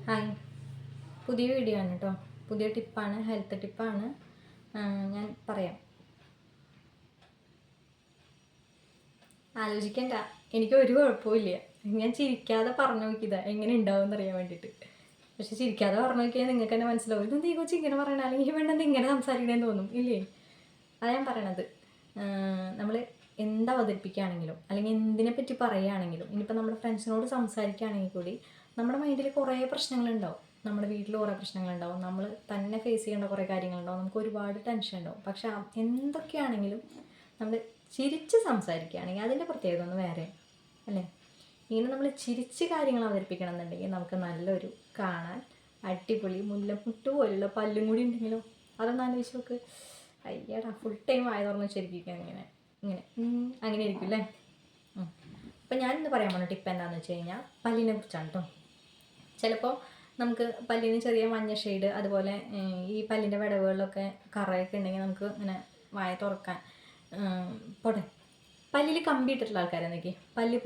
Hi, പുതിയ video ആണ് കേട്ടോ. പുതിയ ടിപ്പാണ്, ഹെൽത്ത് ടിപ്പാണ്. ഞാൻ പറയാം. ആലോചിക്കണ്ട, എനിക്ക് ഒരു കുഴപ്പമില്ല. ഞാൻ ചിരിക്കാതെ പറഞ്ഞു നോക്കിയതാ എങ്ങനെ ഉണ്ടാവും എന്നറിയാൻ വേണ്ടിയിട്ട്. പക്ഷെ ചിരിക്കാതെ പറഞ്ഞു നോക്കിയാൽ നിങ്ങൾക്ക് തന്നെ മനസ്സിലാവും, ഇതെന്ത് ഈ കൊച്ചു ഇങ്ങനെ പറയണ, അല്ലെങ്കിൽ വേണ്ടെന്ന് ഇങ്ങനെ സംസാരിക്കണേന്ന് തോന്നും ഇല്ലേ? അതാ ഞാൻ പറയണത്. നമ്മൾ എന്ത് അവതരിപ്പിക്കുകയാണെങ്കിലും അല്ലെങ്കിൽ എന്തിനെ പറ്റി പറയുകയാണെങ്കിലും, ഇനിയിപ്പോൾ നമ്മുടെ ഫ്രണ്ട്സിനോട് സംസാരിക്കുകയാണെങ്കിൽ കൂടി നമ്മുടെ മൈൻഡിൽ കുറേ പ്രശ്നങ്ങളുണ്ടാവും. നമ്മുടെ വീട്ടിൽ കുറേ പ്രശ്നങ്ങളുണ്ടാവും, നമ്മൾ തന്നെ ഫേസ് ചെയ്യേണ്ട കുറേ കാര്യങ്ങളുണ്ടാവും, നമുക്ക് ഒരുപാട് ടെൻഷൻ ഉണ്ടാവും. പക്ഷെ എന്തൊക്കെയാണെങ്കിലും നമ്മൾ ചിരിച്ച് സംസാരിക്കുകയാണെങ്കിൽ അതിൻ്റെ പ്രത്യേകത ഒന്ന് വേറെ അല്ലേ? ഇങ്ങനെ നമ്മൾ ചിരിച്ച് കാര്യങ്ങൾ അവതരിപ്പിക്കണം എന്നുണ്ടെങ്കിൽ നമുക്ക് നല്ലൊരു കാണാൻ അടിപൊളി മുല്ലമുട്ട് പോലുള്ള പല്ലും കൂടി ഉണ്ടെങ്കിലോ, അതൊന്ന് ആലോചിച്ച് നോക്ക്. അയ്യടാ, ഫുൾ ടൈം ആയ തുറന്ന് വെച്ചിരിക്കുക ഇങ്ങനെ ഇങ്ങനെ അങ്ങനെ ഇരിക്കും അല്ലേ? അപ്പം ഞാനിന്ന് പറയാൻ പോകുന്ന ടിപ്പ് എന്താണെന്ന് വെച്ച് കഴിഞ്ഞാൽ പല്ലിനെ കുറിച്ചാണ് കേട്ടോ. ചിലപ്പോൾ നമുക്ക് പല്ലിന് ചെറിയ മഞ്ഞ ഷെയ്ഡ്, അതുപോലെ ഈ പല്ലിൻ്റെ വിടവുകളിലൊക്കെ കറയൊക്കെ ഉണ്ടെങ്കിൽ നമുക്ക് ഇങ്ങനെ വായ തുറക്കാൻ പല്ലിൽ കമ്പി ഇട്ടിട്ടുള്ള ആൾക്കാരെന്നൊക്കെ പല്ല്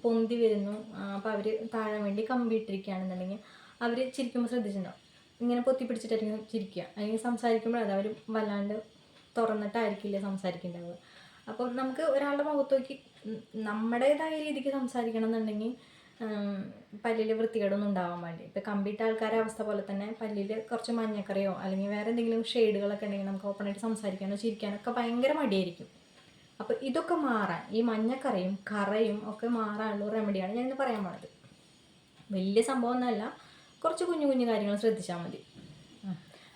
പൊന്തി വരുന്നു. അപ്പോൾ അവർ താഴാൻ വേണ്ടി കമ്പി ഇട്ടിരിക്കുകയാണെന്നുണ്ടെങ്കിൽ അവർ ചിരിക്കുമ്പോൾ ശ്രദ്ധിച്ചിട്ടുണ്ടാവും, ഇങ്ങനെ പൊത്തി പിടിച്ചിട്ടായിരിക്കും ചിരിക്കുക. അല്ലെങ്കിൽ സംസാരിക്കുമ്പോൾ അത് അവർ വല്ലാണ്ട് തുറന്നിട്ടായിരിക്കില്ല സംസാരിക്കുന്നുണ്ടാവുക. അപ്പോൾ നമുക്ക് ഒരാളുടെ മുഖത്ത് നോക്കി നമ്മുടേതായ രീതിക്ക് സംസാരിക്കണം എന്നുണ്ടെങ്കിൽ പല്ലിൽ വൃത്തികേടൊന്നും ഉണ്ടാവാൻ വേണ്ടി, ഇപ്പോൾ കമ്പിയിട്ട ആൾക്കാരുടെ അവസ്ഥ പോലെ തന്നെ പല്ലിൽ കുറച്ച് മഞ്ഞക്കറിയോ അല്ലെങ്കിൽ വേറെ എന്തെങ്കിലും ഷെയ്ഡുകളൊക്കെ ഉണ്ടെങ്കിൽ നമുക്ക് ഓപ്പണായിട്ട് സംസാരിക്കാനോ ചിരിക്കാനൊക്കെ ഭയങ്കര മടിയായിരിക്കും. അപ്പോൾ ഇതൊക്കെ മാറാൻ, ഈ മഞ്ഞക്കറിയും കറയും ഒക്കെ മാറാനുള്ള റെമഡിയാണ് ഞാൻ ഇന്ന് പറയാൻ പോണത്. വലിയ സംഭവം ഒന്നുമല്ല, കുറച്ച് കുഞ്ഞു കുഞ്ഞു കാര്യങ്ങൾ ശ്രദ്ധിച്ചാൽ മതി.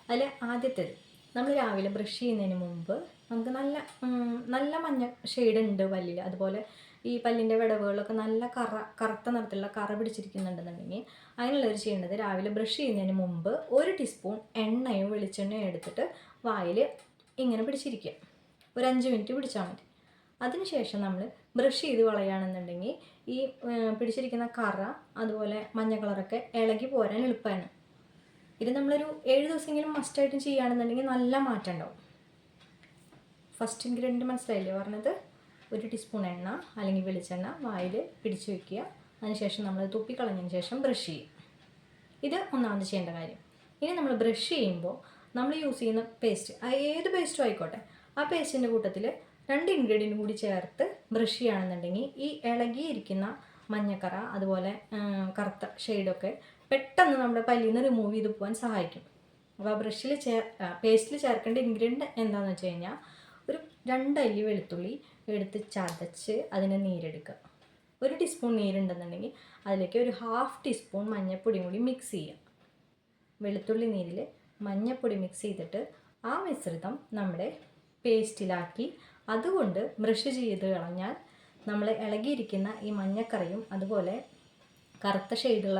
അതിൽ ആദ്യത്തേത്, നമ്മൾ രാവിലെ ബ്രഷ് ചെയ്യുന്നതിന് മുമ്പ് നമുക്ക് നല്ല മഞ്ഞ ഷെയ്ഡ് ഉണ്ട് പല്ലിൽ, അതുപോലെ ഈ പല്ലിൻ്റെ വിടവുകളിലൊക്കെ നല്ല കറുത്ത നിറത്തിലുള്ള കറ പിടിച്ചിരിക്കുന്നുണ്ടെന്നുണ്ടെങ്കിൽ അതിനുള്ളവർ ചെയ്യേണ്ടത്, രാവിലെ ബ്രഷ് ചെയ്യുന്നതിന് മുമ്പ് 1 ടീസ്പൂൺ എണ്ണയോ വെളിച്ചെണ്ണയോ എടുത്തിട്ട് വായിൽ ഇങ്ങനെ പിടിച്ചിരിക്കുക. ഒരു 5 മിനിറ്റ് പിടിച്ചാൽ മതി. അതിനുശേഷം നമ്മൾ ബ്രഷ് ചെയ്ത് കളയുകയാണെന്നുണ്ടെങ്കിൽ ഈ പിടിച്ചിരിക്കുന്ന കറ അതുപോലെ മഞ്ഞ കളറൊക്കെ ഇളകി പോരാൻ എളുപ്പമാണ്. ഇത് നമ്മളൊരു 7 ദിവസമെങ്കിലും മസ്റ്റായിട്ടും ചെയ്യുകയാണെന്നുണ്ടെങ്കിൽ നല്ല മാറ്റം ഉണ്ടാവും. ഫസ്റ്റ് ഇൻഗ്രീഡിയൻറ്റ് മനസ്സിലായില്ലേ പറഞ്ഞത്? 1 ടീസ്പൂൺ എണ്ണ അല്ലെങ്കിൽ വെളിച്ചെണ്ണ വായിൽ പിടിച്ച് വയ്ക്കുക. അതിനുശേഷം നമ്മൾ തുപ്പിക്കളഞ്ഞതിന് ശേഷം ബ്രഷ് ചെയ്യും. ഇത് ഒന്നാമത് ചെയ്യേണ്ട കാര്യം. ഇനി നമ്മൾ ബ്രഷ് ചെയ്യുമ്പോൾ നമ്മൾ യൂസ് ചെയ്യുന്ന പേസ്റ്റ്, ഏത് പേസ്റ്റും ആയിക്കോട്ടെ, ആ പേസ്റ്റിൻ്റെ കൂട്ടത്തിൽ 2 ഇൻഗ്രീഡിയൻറ്റും കൂടി ചേർത്ത് ബ്രഷ് ചെയ്യുകയാണെന്നുണ്ടെങ്കിൽ ഈ ഇളകിയിരിക്കുന്ന മഞ്ഞക്കറ അതുപോലെ കറുത്ത ഷെയ്ഡൊക്കെ പെട്ടെന്ന് നമ്മുടെ പല്ലിൽ നിന്ന് റിമൂവ് ചെയ്ത് പോകാൻ സഹായിക്കും. അപ്പോൾ ആ പേസ്റ്റിൽ ചേർക്കേണ്ട ഇൻഗ്രീഡിയൻറ്റ് എന്താണെന്ന് വെച്ച് കഴിഞ്ഞാൽ, ഒരു 2 അല്ലി വെളുത്തുള്ളി എടുത്ത് ചതച്ച് അതിന് നീരെടുക്കുക. 1 ടീസ്പൂൺ നീരുണ്ടെന്നുണ്ടെങ്കിൽ അതിലേക്ക് ഒരു 1/2 ടീസ്പൂൺ മഞ്ഞൾപ്പൊടിയും കൂടി മിക്സ് ചെയ്യുക. വെളുത്തുള്ളി നീരിൽ മഞ്ഞൾപ്പൊടി മിക്സ് ചെയ്തിട്ട് ആ മിശ്രിതം നമ്മുടെ പേസ്റ്റിലാക്കി അതുകൊണ്ട് ബ്രഷ് ചെയ്ത് കളഞ്ഞാൽ നമ്മൾ ഇളകിയിരിക്കുന്ന ഈ മഞ്ഞക്കറിയും അതുപോലെ കറുത്ത ഷെയ്ഡുള്ള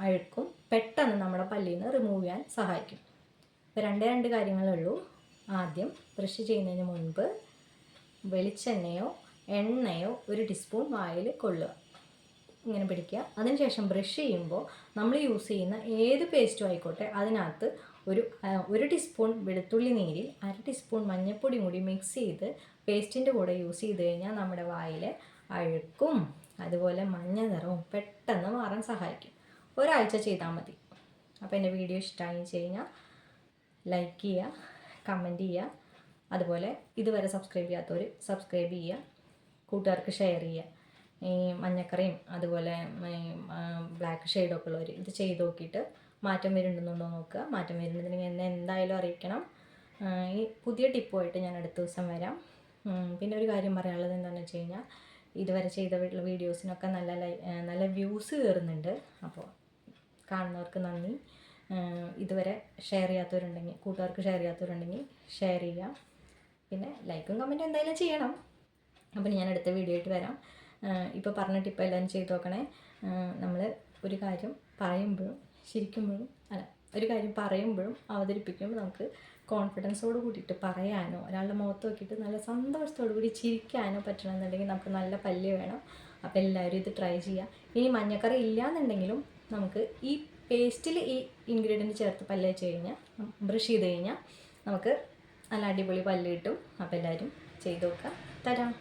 അഴുക്കും പെട്ടെന്ന് നമ്മുടെ പല്ലിൽ നിന്ന് റിമൂവ് ചെയ്യാൻ സഹായിക്കും. ഇപ്പോൾ 2 കാര്യങ്ങളേ ഉള്ളൂ. ആദ്യം ബ്രഷ് ചെയ്യുന്നതിന് മുൻപ് വെളിച്ചെണ്ണയോ എണ്ണയോ 1 ടീസ്പൂൺ വായിൽ കൊള്ളുക, ഇങ്ങനെ പിടിക്കുക. അതിനുശേഷം ബ്രഷ് ചെയ്യുമ്പോൾ നമ്മൾ യൂസ് ചെയ്യുന്ന ഏത് പേസ്റ്റും ആയിക്കോട്ടെ അതിനകത്ത് ഒരു ടീസ്പൂൺ വെളുത്തുള്ളി നീരിൽ 1/2 ടീസ്പൂൺ മഞ്ഞൾപ്പൊടിയും കൂടി മിക്സ് ചെയ്ത് പേസ്റ്റിൻ്റെ കൂടെ യൂസ് ചെയ്ത് കഴിഞ്ഞാൽ നമ്മുടെ വായിലെ അഴുക്കും അതുപോലെ മഞ്ഞ നിറവും പെട്ടെന്ന് മാറാൻ സഹായിക്കും. ഒരാഴ്ച ചെയ്താൽ മതി. അപ്പോൾ എൻ്റെ വീഡിയോ ഇഷ്ടമായി കഴിഞ്ഞാൽ ലൈക്ക് ചെയ്യുക, കമൻറ്റ് ചെയ്യുക, അതുപോലെ ഇതുവരെ സബ്സ്ക്രൈബ് ചെയ്യാത്തവർ സബ്സ്ക്രൈബ് ചെയ്യുക, കൂട്ടുകാർക്ക് ഷെയർ ചെയ്യുക. ഈ മഞ്ഞക്കറിയും അതുപോലെ ബ്ലാക്ക് ഷെയ്ഡൊക്കെ ഉള്ളവർ ഇത് ചെയ്ത് നോക്കിയിട്ട് മാറ്റം വരുന്നുണ്ടോ നോക്കുക. മാറ്റം വരുന്നുണ്ടെങ്കിൽ എന്നെ എന്തായാലും അറിയിക്കണം. ഈ പുതിയ ടിപ്പുമായിട്ട് ഞാൻ അടുത്ത ദിവസം വരാം. പിന്നെ ഒരു കാര്യം പറയാനുള്ളത് എന്താണെന്ന് വെച്ച് കഴിഞ്ഞാൽ, ഇതുവരെ ചെയ്ത വീഡിയോസിനൊക്കെ നല്ല വ്യൂസ് കയറുന്നുണ്ട്. അപ്പോൾ കാണുന്നവർക്ക് നന്ദി. ഇതുവരെ ഷെയർ ചെയ്യാത്തവരുണ്ടെങ്കിൽ, കൂട്ടുകാർക്ക് ഷെയർ ചെയ്യാത്തവരുണ്ടെങ്കിൽ ഷെയർ ചെയ്യുക. പിന്നെ ലൈക്കും കമൻറ്റും എന്തായാലും ചെയ്യണം. അപ്പോൾ ഞാൻ അടുത്ത വീഡിയോ ആയിട്ട് വരാം. ഇപ്പോൾ പറഞ്ഞ ടിപ്പ് എല്ലാവരും ചെയ്ത് നോക്കണേ. നമ്മൾ ഒരു കാര്യം പറയുമ്പോഴും ചിരിക്കുമ്പോഴും ഒരു കാര്യം പറയുമ്പോഴും അവതരിപ്പിക്കുമ്പോൾ നമുക്ക് കോൺഫിഡൻസോട് കൂടിയിട്ട് പറയാനോ ഒരാളുടെ മുഖത്ത് നോക്കിയിട്ട് നല്ല സന്തോഷത്തോടു കൂടി ചിരിക്കാനോ പറ്റണമെന്നുണ്ടെങ്കിൽ നമുക്ക് നല്ല പല്ല് വേണം. അപ്പോൾ എല്ലാവരും ഇത് ട്രൈ ചെയ്യുക. ഇനി മഞ്ഞക്കറി ഇല്ലയെന്നുണ്ടെങ്കിലും നമുക്ക് ഈ പേസ്റ്റിൽ ഈ ഇൻഗ്രീഡിയൻറ്റ് ചേർത്ത് പല്ല് വെച്ച് കഴിഞ്ഞാൽ, ബ്രഷ് ചെയ്ത് കഴിഞ്ഞാൽ നമുക്ക് നല്ല അടിപൊളി പല്ല് കിട്ടും. അപ്പോൾ എല്ലാവരും ചെയ്ത് നോക്കുക. തരാം.